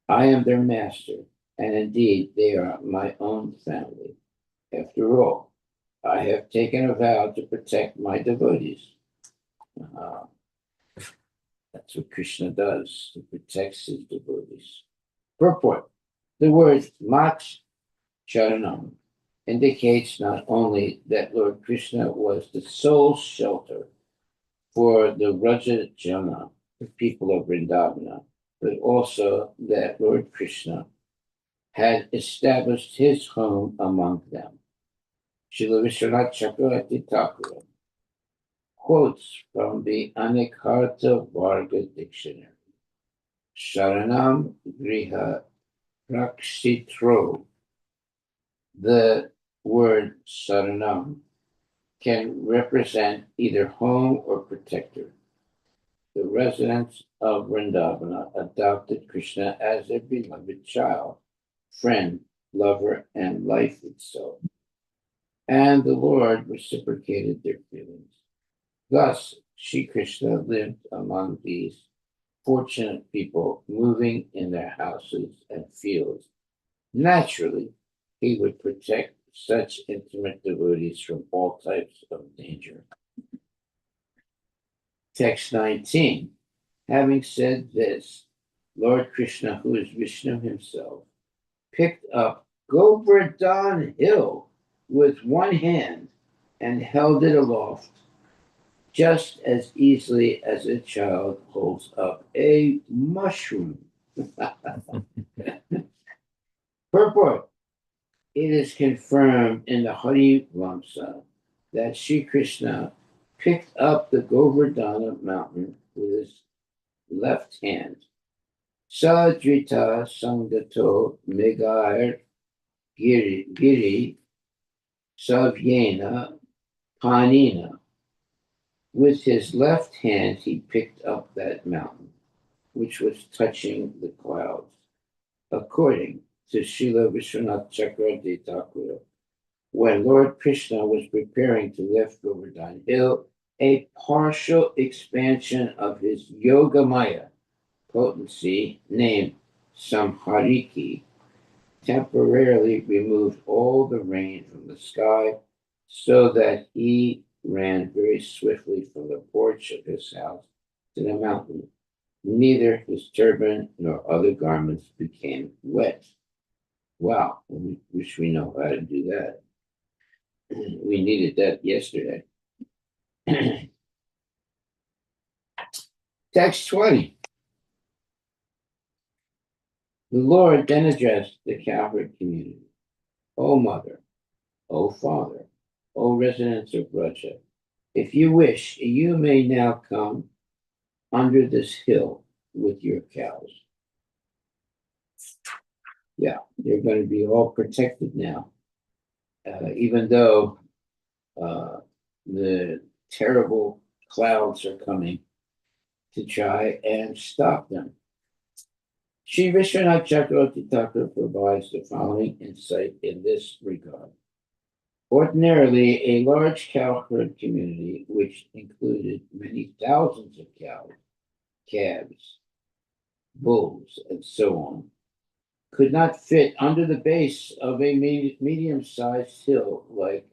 S1: I am their master, and indeed they are my own family. After all, I have taken a vow to protect my devotees. That's what Krishna does. He protects his devotees. Purport. The word Mat Charanam indicates not only that Lord Krishna was the sole shelter for the Raja Jana, the people of Vrindavana, but also that Lord Krishna had established his home among them. Srila Vishwanath Chakravarti Thakur quotes from the Anikarta Varga Dictionary. Sharanam Griha Prakshitro. The word Saranam can represent either home or protector. The residents of Vrindavana adopted Krishna as their beloved child, friend, lover, and life itself. And the Lord reciprocated their feelings. Thus, Sri Krishna lived among these fortunate people, moving in their houses and fields. Naturally, he would protect such intimate devotees from all types of danger. Text 19. Having said this, Lord Krishna, who is Vishnu himself, picked up Govardhan hill with one hand and held it aloft just as easily as a child holds up a mushroom. Purport. It is confirmed in the Harivilas that Sri Krishna picked up the Govardhana mountain with his left hand. Sadrita Sangato Megair Giri Savyena Panina. With his left hand, he picked up that mountain, which was touching the clouds. According to Srila Vishwanath Chakravarti Thakur, when Lord Krishna was preparing to lift Govardhan hill, a partial expansion of his Yogamaya potency, named Samhariki, temporarily removed all the rain from the sky so that he ran very swiftly from the porch of his house to the mountain. Neither his turban nor other garments became wet. Wow, we wish we know how to do that. We needed that yesterday. Text 20. The Lord then addressed the cowherd community. O mother, O father, O residents of Russia, if you wish, you may now come under this hill with your cows. Yeah, they're going to be all protected now, even though the terrible clouds are coming to try and stop them. Sri Vishwanath Chakravarti Thakur provides the following insight in this regard. Ordinarily, a large cow herd community, which included many thousands of cows, calves, bulls, and so on, could not fit under the base of a medium-sized hill like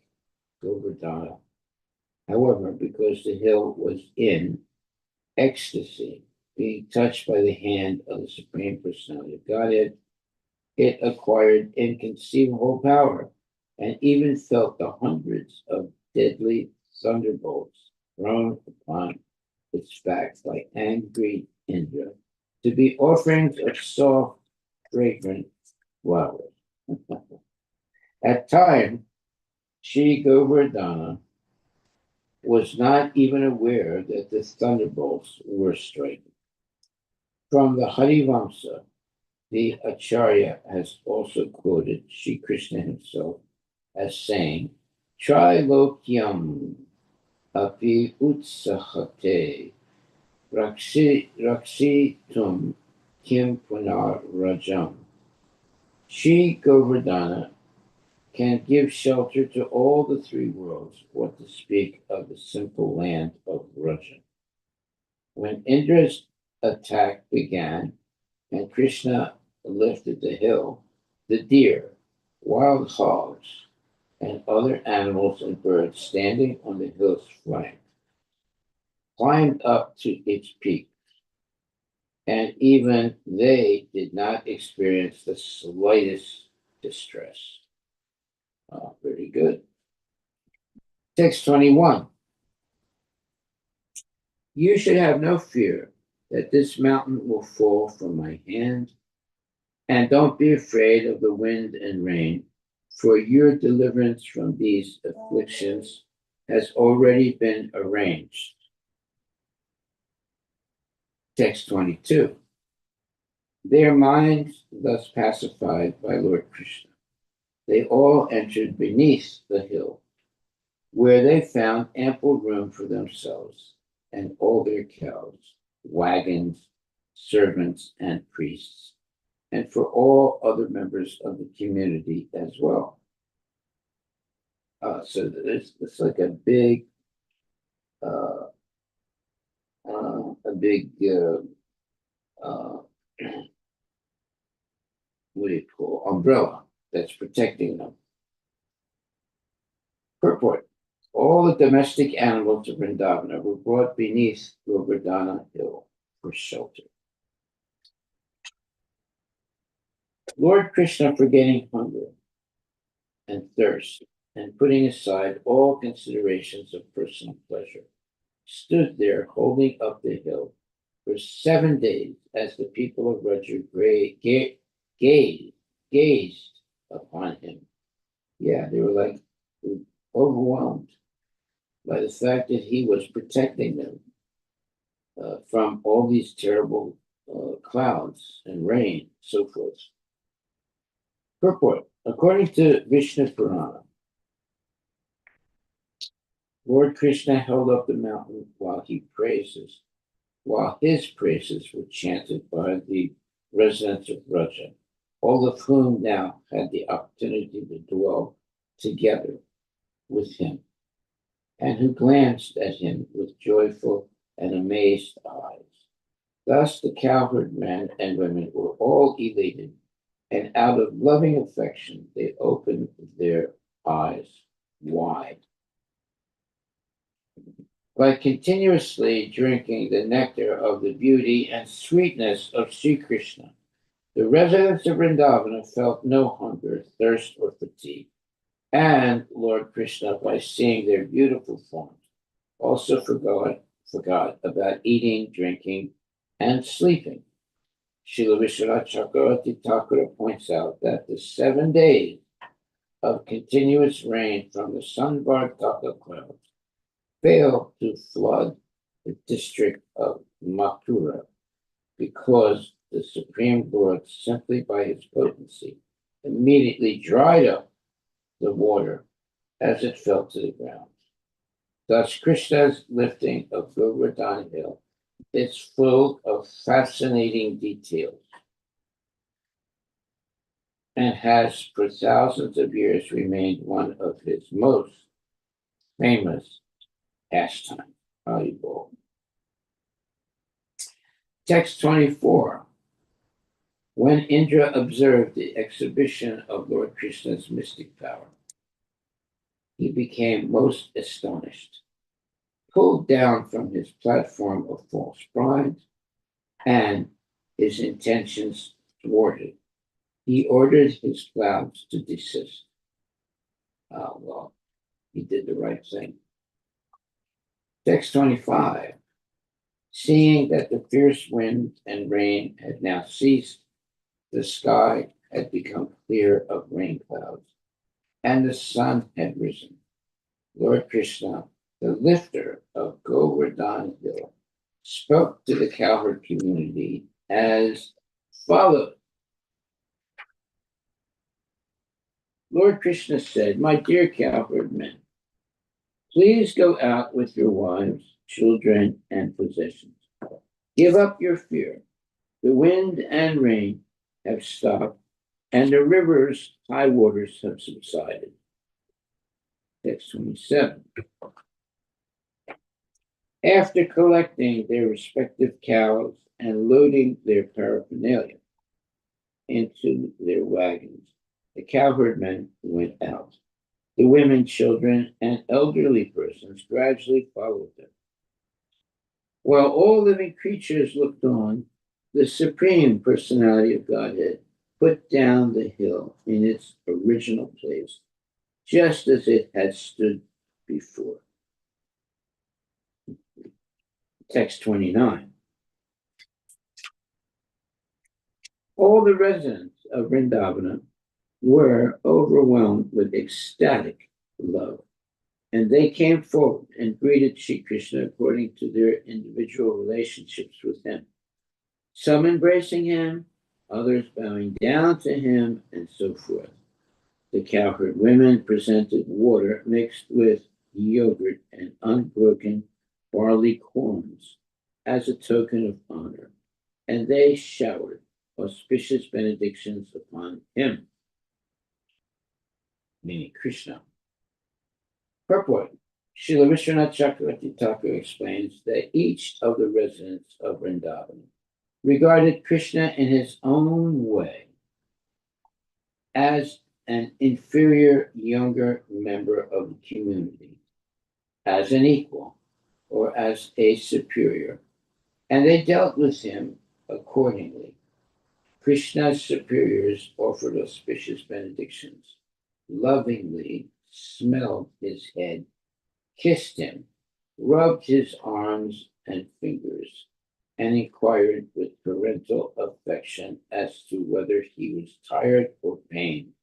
S1: Govardhana. However, because the hill was in ecstasy, being touched by the hand of the Supreme Personality of Godhead, it acquired inconceivable power and even felt the hundreds of deadly thunderbolts thrown upon its back by angry Indra to be offerings of soft, fragrant flowers. At times, Sri Govardhana was not even aware that the thunderbolts were striking. From the Harivilas, the Acharya has also quoted Sri Krishna himself as saying, Trilokyam api utsahate raksitum kim punar rajam. Sri Govardhana can give shelter to all the three worlds, what to speak of the simple land of Raja. When Indra's attack began and Krishna lifted the hill, the deer, wild hogs, and other animals and birds standing on the hill's flank climbed up to its peak. and even they did not experience the slightest distress. Very good. Text 21. You should have no fear that this mountain will fall from my hand, and don't be afraid of the wind and rain, for your deliverance from these afflictions has already been arranged. Text 22. Their minds thus pacified by Lord Krishna, they all entered beneath the hill, where they found ample room for themselves and all their cows, wagons, servants, and priests, and for all other members of the community as well. So it's like uh, a big, what do you call, umbrella that's protecting them. Purport. All the domestic animals of Vrindavana were brought beneath Govardhana Hill for shelter. Lord Krishna, forgetting hunger and thirst, and putting aside all considerations of personal pleasure, stood there holding up the hill for 7 days as the people of Raja gazed upon him. Yeah, they were like overwhelmed by the fact that he was protecting them from all these terrible clouds and rain, so forth. Purport. According to Vishnu Purana, Lord Krishna held up the mountain while his praises were chanted by the residents of Raja, all of whom now had the opportunity to dwell together with him, and who glanced at him with joyful and amazed eyes. Thus the cowherd men and women were all elated, and out of loving affection they opened their eyes wide. By continuously drinking the nectar of the beauty and sweetness of Sri Krishna, the residents of Vrindavana felt no hunger, thirst, or fatigue. And Lord Krishna, by seeing their beautiful forms, also forgot about eating, drinking, and sleeping. Srila Vishwanath Chakravarti Thakura points out that the 7 days of continuous rain from the Sunvartaka clouds failed to flood the district of Mathura because the Supreme Lord, simply by his potency, immediately dried up the water as it fell to the ground. Thus, Krishna's lifting of Govardhana Hill is full of fascinating details and has for thousands of years remained one of his most famous pastimes. Valuable. Text 24. When Indra observed the exhibition of Lord Krishna's mystic power, he became most astonished, pulled down from his platform of false pride, and his intentions thwarted. He ordered his clouds to desist. Well, he did the right thing. Text 25. Seeing that the fierce wind and rain had now ceased, the sky had become clear of rain clouds, and the sun had risen. Lord Krishna, the lifter of Govardhana Hill, spoke to the cowherd community as follows. Lord Krishna said, "My dear cowherd men, please go out with your wives, children, and possessions. Give up your fear. The wind and rain have stopped, and the river's high waters have subsided." Text 27. After collecting their respective cows and loading their paraphernalia into their wagons, the cowherd men went out. The women, children, and elderly persons gradually followed them. While all living creatures looked on, The Supreme Personality of Godhead put down the hill in its original place, just as it had stood before. Text 29. All the residents of Vrindavana were overwhelmed with ecstatic love, and they came forward and greeted Sri Krishna according to their individual relationships with him. Some embracing him, others bowing down to him, and so forth. The cowherd women presented water mixed with yogurt and unbroken barley corns as a token of honor, and they showered auspicious benedictions upon him, meaning Krishna. Purport. Srila Vishwanath Chakravarti Thakur explains that each of the residents of Vrindavan regarded Krishna in his own way as an inferior younger member of the community, as an equal, or as a superior, and they dealt with him accordingly. Krishna's superiors offered auspicious benedictions, lovingly smelled his head, kissed him, rubbed his arms and fingers, and inquired with parental affection as to whether he was tired or pained.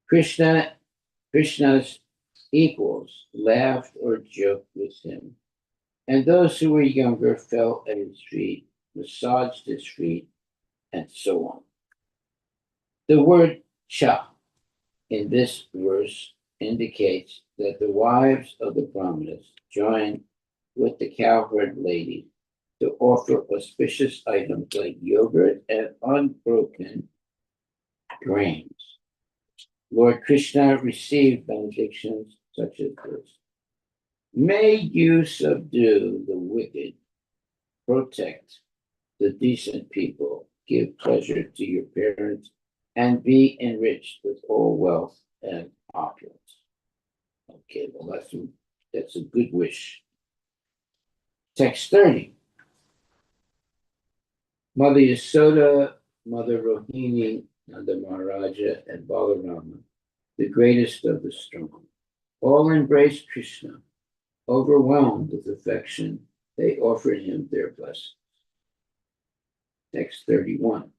S1: Krishna's equals laughed or joked with him, and those who were younger fell at his feet, massaged his feet, and so on. The word cha in this verse indicates that the wives of the Brahmanas joined with the cowherd lady to offer auspicious items like yogurt and unbroken grains. Lord Krishna received benedictions such as this. May you subdue the wicked, protect the decent people, give pleasure to your parents, and be enriched with all wealth and opulence. Okay, well, that's a good wish. Text 30. Mother Yasoda, Mother Rohini, Nanda Maharaja, and Balarama, the greatest of the strong, all embraced Krishna. Overwhelmed with affection, they offered him their blessings. Text 31.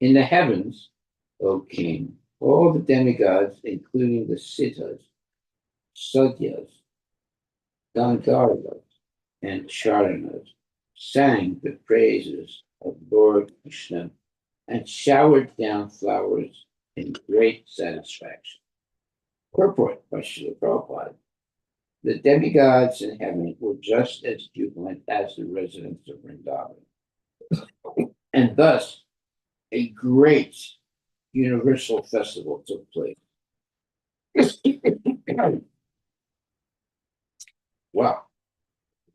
S1: In the heavens, O king, all the demigods, including the Siddhas, Sudyas, Gandharvas, and Charanas, sang the praises of Lord Krishna and showered down flowers in great satisfaction. Purport by Srila Prabhupada. The demigods in heaven were just as jubilant as the residents of Vrindavan, and thus a great universal festival took place. Wow,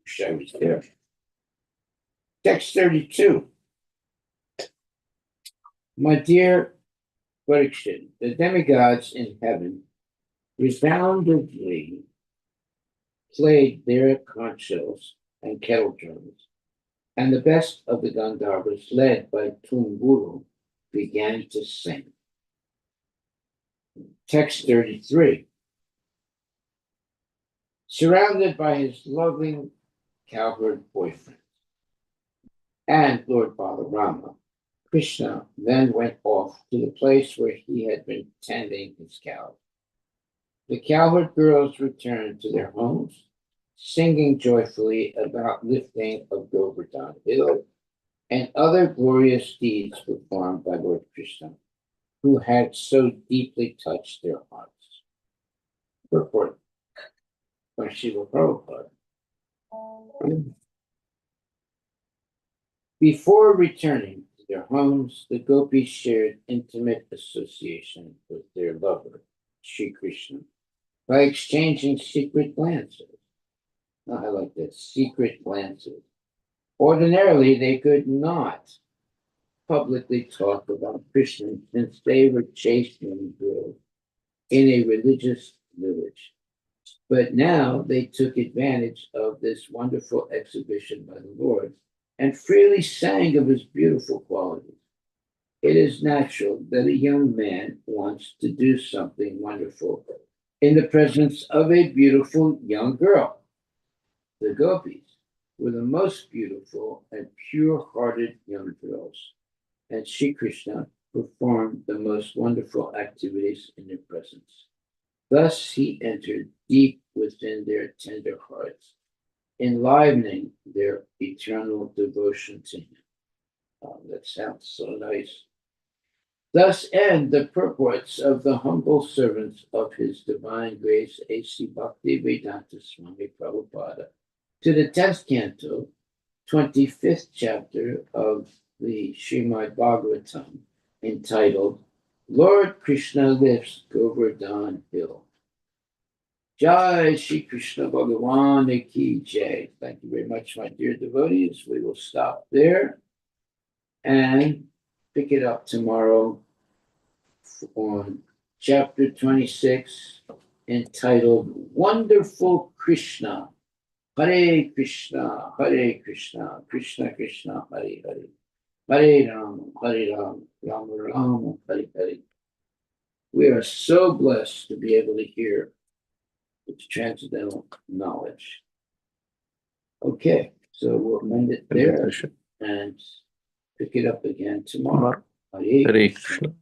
S1: wish I was there. Text 32. My dear Parikshit, the demigods in heaven resoundingly played their conch shells and kettle drums, and the best of the Gandharvas, led by Tumburu, began to sing. Text 33. Surrounded by his loving cowherd boyfriend and Lord Balarama, Krishna then went off to the place where he had been tending his cows. The cowherd girls returned to their homes, singing joyfully about lifting of Govardhan Hill and other glorious deeds performed by Lord Krishna, who had so deeply touched their hearts. Purport by Srila Prabhupada. Before returning to their homes, the gopis shared intimate association with their lover, Sri Krishna, by exchanging secret glances. Oh, I like that, secret glances. Ordinarily, they could not publicly talk about Krishna since they were chaste young girls in a religious village. But now they took advantage of this wonderful exhibition by the Lord and freely sang of his beautiful qualities. It is natural that a young man wants to do something wonderful in the presence of a beautiful young girl. The gopis were the most beautiful and pure hearted young girls, and Sri Krishna performed the most wonderful activities in their presence. Thus he entered deep within their tender hearts, enlivening their eternal devotion to him. Oh, that sounds so nice. Thus end the purports of the humble servants of His Divine Grace A.C. Bhaktivedanta Swami Prabhupada to the 10th canto, 25th chapter of the Srimad Bhagavatam, entitled Lord Krishna Lifts Govardhan Hill. Jai Shri Krishna Bhagavan Ki Jai. Thank you very much, my dear devotees. We will stop there and pick it up tomorrow on chapter 26, entitled Wonderful Krishna. Hare Krishna, Hare Krishna, Krishna Krishna, Hare Hare. Hare Ram, Rama Rama, Hare Hare. We are so blessed to be able to hear its transcendental knowledge. Okay, so we'll end it there and pick it up again tomorrow. Hare
S2: Hare
S1: Krishna.
S2: Krishna.